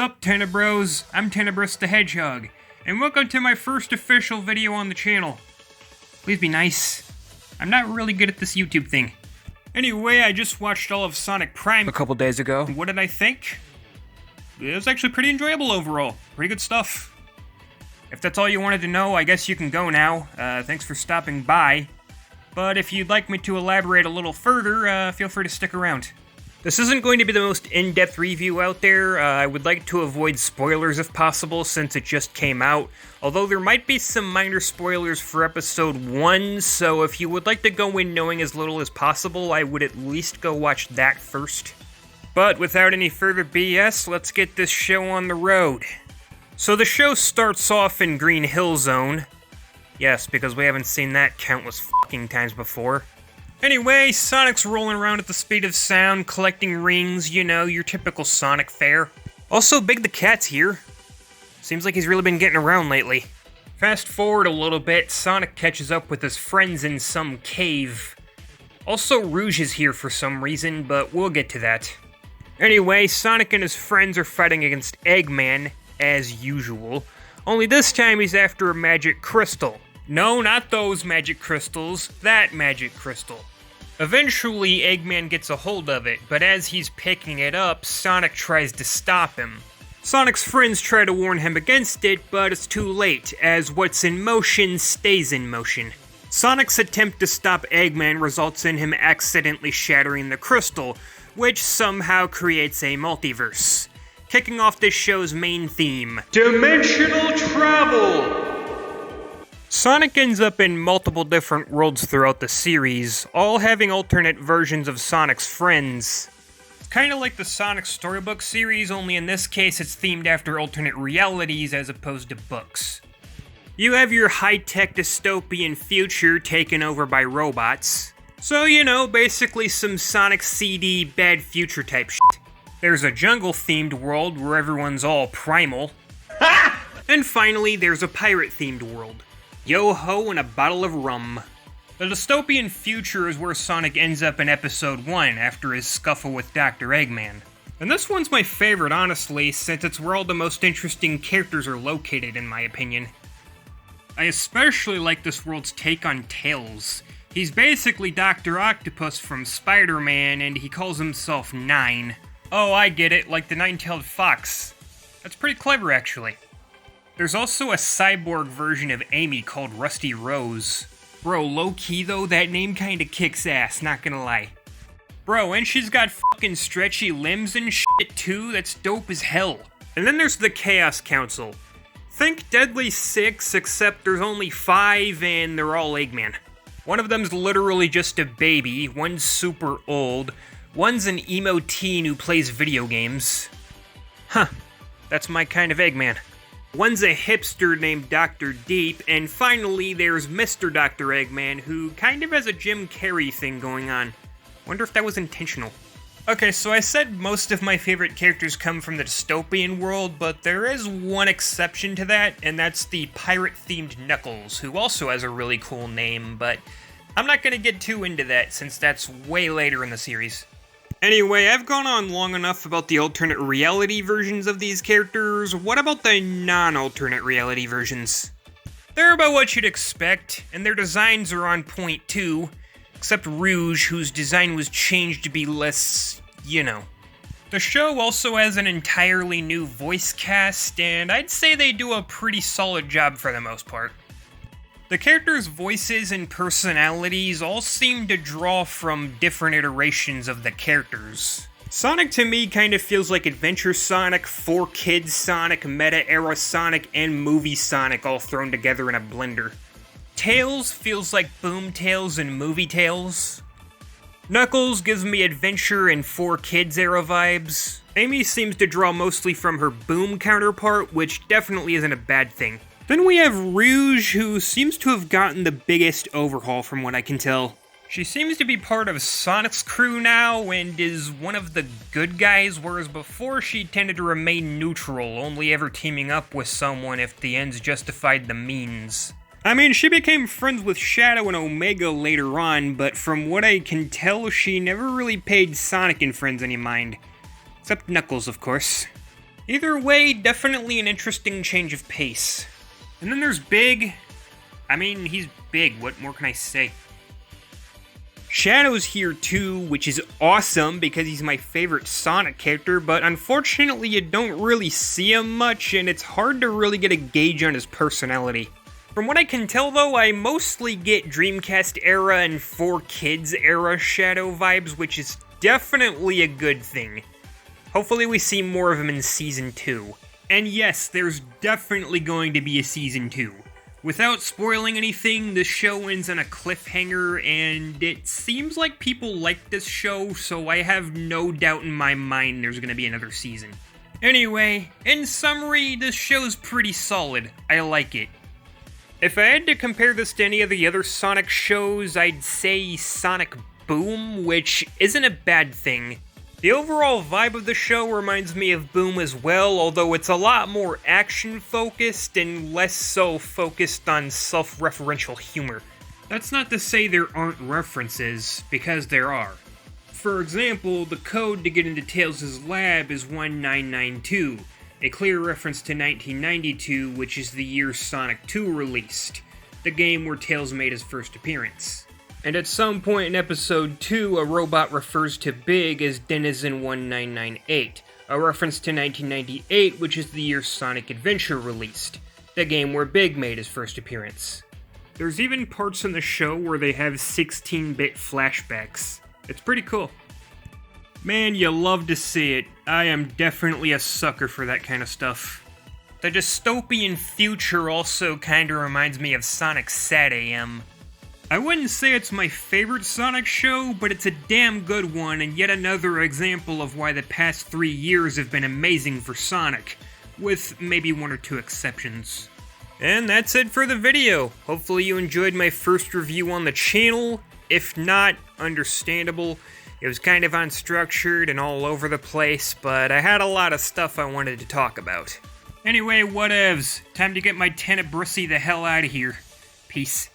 up, Tenebros? I'm Tenebris the Hedgehog, and welcome to my first official video on the channel. Please be nice. I'm not really good at this YouTube thing. Anyway, I just watched all of Sonic Prime a couple days ago. What did I think? It was actually pretty enjoyable overall. Pretty good stuff. If that's all you wanted to know, I guess you can go now. Thanks for stopping by. But if you'd like me to elaborate a little further, feel free to stick around. This isn't going to be the most in-depth review out there. I would like to avoid spoilers if possible, since it just came out. Although there might be some minor spoilers for episode 1, so if you would like to go in knowing as little as possible, I would at least go watch that first. But without any further BS, let's get this show on the road. So the show starts off in Green Hill Zone. Yes, because we haven't seen that countless fucking times before. Anyway, Sonic's rolling around at the speed of sound, collecting rings, you know, your typical Sonic fare. Also, Big the Cat's here. Seems like he's really been getting around lately. Fast forward a little bit, Sonic catches up with his friends in some cave. Also, Rouge is here for some reason, but we'll get to that. Anyway, Sonic and his friends are fighting against Eggman, as usual. Only this time he's after a magic crystal. No, not those magic crystals, that magic crystal. Eventually, Eggman gets a hold of it, but as he's picking it up, Sonic tries to stop him. Sonic's friends try to warn him against it, but it's too late, as what's in motion stays in motion. Sonic's attempt to stop Eggman results in him accidentally shattering the crystal, which somehow creates a multiverse. Kicking off this show's main theme, Dimensional Travel! Sonic ends up in multiple different worlds throughout the series, all having alternate versions of Sonic's friends. It's kinda like the Sonic Storybook series, only in this case it's themed after alternate realities as opposed to books. You have your high-tech dystopian future taken over by robots. So, you know, basically some Sonic CD bad future type shit. There's a jungle-themed world where everyone's all primal. And finally, there's a pirate-themed world. Yo-ho and a bottle of rum. The dystopian future is where Sonic ends up in episode 1 after his scuffle with Dr. Eggman. And this one's my favorite, honestly, since it's where all the most interesting characters are located, in my opinion. I especially like this world's take on Tails. He's basically Dr. Octopus from Spider-Man, and he calls himself Nine. Oh, I get it, like the nine-tailed fox. That's pretty clever, actually. There's also a cyborg version of Amy called Rusty Rose. Bro, low-key though, that name kinda kicks ass, not gonna lie. Bro, and she's got fucking stretchy limbs and shit too, that's dope as hell. And then there's the Chaos Council. Think Deadly Six, except there's only 5 and they're all Eggman. One of them's literally just a baby, one's super old, one's an emo teen who plays video games. Huh, that's my kind of Eggman. One's a hipster named Dr. Deep, and finally there's Mr. Dr. Eggman, who kind of has a Jim Carrey thing going on. Wonder if that was intentional. Okay, so I said most of my favorite characters come from the dystopian world, but there is one exception to that, and that's the pirate-themed Knuckles, who also has a really cool name, but I'm not gonna get too into that since that's way later in the series. Anyway, I've gone on long enough about the alternate reality versions of these characters. What about the non-alternate reality versions? They're about what you'd expect, and their designs are on point too, except Rouge, whose design was changed to be less, you know. The show also has an entirely new voice cast, and I'd say they do a pretty solid job for the most part. The characters' voices and personalities all seem to draw from different iterations of the characters. Sonic to me kind of feels like Adventure Sonic, 4Kids Sonic, Meta-Era Sonic, and Movie Sonic all thrown together in a blender. Tails feels like Boom Tales and Movie Tales. Knuckles gives me Adventure and 4Kids era vibes. Amy seems to draw mostly from her Boom counterpart, which definitely isn't a bad thing. Then we have Rouge, who seems to have gotten the biggest overhaul from what I can tell. She seems to be part of Sonic's crew now, and is one of the good guys, whereas before she tended to remain neutral, only ever teaming up with someone if the ends justified the means. I mean, she became friends with Shadow and Omega later on, but from what I can tell, she never really paid Sonic and friends any mind. Except Knuckles, of course. Either way, definitely an interesting change of pace. And then there's Big. I mean, he's big, what more can I say? Shadow's here too, which is awesome because he's my favorite Sonic character, but unfortunately you don't really see him much, and it's hard to really get a gauge on his personality. From what I can tell though, I mostly get Dreamcast era and 4Kids era Shadow vibes, which is definitely a good thing. Hopefully we see more of him in Season 2. And yes, there's definitely going to be a Season 2. Without spoiling anything, the show ends on a cliffhanger, and it seems like people like this show, so I have no doubt in my mind there's gonna be another season. Anyway, in summary, this show's pretty solid. I like it. If I had to compare this to any of the other Sonic shows, I'd say Sonic Boom, which isn't a bad thing. The overall vibe of the show reminds me of Boom as well, although it's a lot more action-focused and less so focused on self-referential humor. That's not to say there aren't references, because there are. For example, the code to get into Tails' lab is 1992, a clear reference to 1992, which is the year Sonic 2 released, the game where Tails made his first appearance. And at some point in episode 2, a robot refers to Big as Denizen 1998, a reference to 1998, which is the year Sonic Adventure released, the game where Big made his first appearance. There's even parts in the show where they have 16-bit flashbacks. It's pretty cool. Man, you love to see it. I am definitely a sucker for that kind of stuff. The dystopian future also kinda reminds me of Sonic SatAM. I wouldn't say it's my favorite Sonic show, but it's a damn good one, and yet another example of why the past 3 years have been amazing for Sonic, with maybe 1 or 2 exceptions. And that's it for the video. Hopefully you enjoyed my first review on the channel. If not, understandable. It was kind of unstructured and all over the place, but I had a lot of stuff I wanted to talk about. Anyway, whatevs. Time to get my Tenebrissy the hell out of here. Peace.